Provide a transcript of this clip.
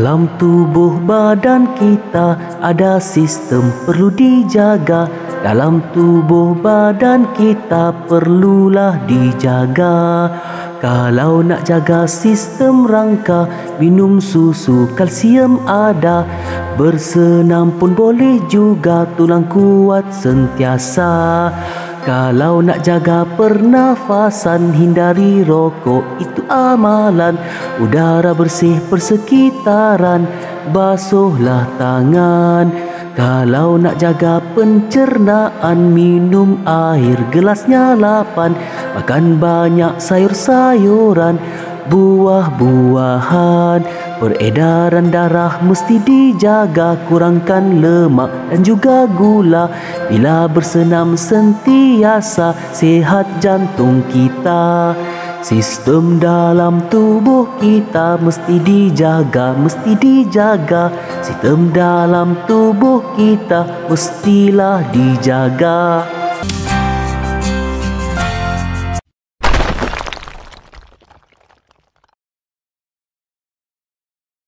Dalam tubuh badan kita ada sistem perlu dijaga. Dalam tubuh badan kita perlulah dijaga. Kalau nak jaga sistem rangka, minum susu kalsium ada. Bersenam pun boleh juga, tulang kuat sentiasa. Kalau nak jaga pernafasan, hindari rokok, itu amalan. Udara bersih persekitaran, basuhlah tangan. Kalau nak jaga pencernaan, minum air gelasnya 8. Makan banyak sayur-sayuran, buah-buahan. Peredaran darah mesti dijaga, kurangkan lemak dan juga gula. Bila bersenam sentiasa, sihat jantung kita. Sistem dalam tubuh kita mesti dijaga, mesti dijaga. Sistem dalam tubuh kita mestilah dijaga.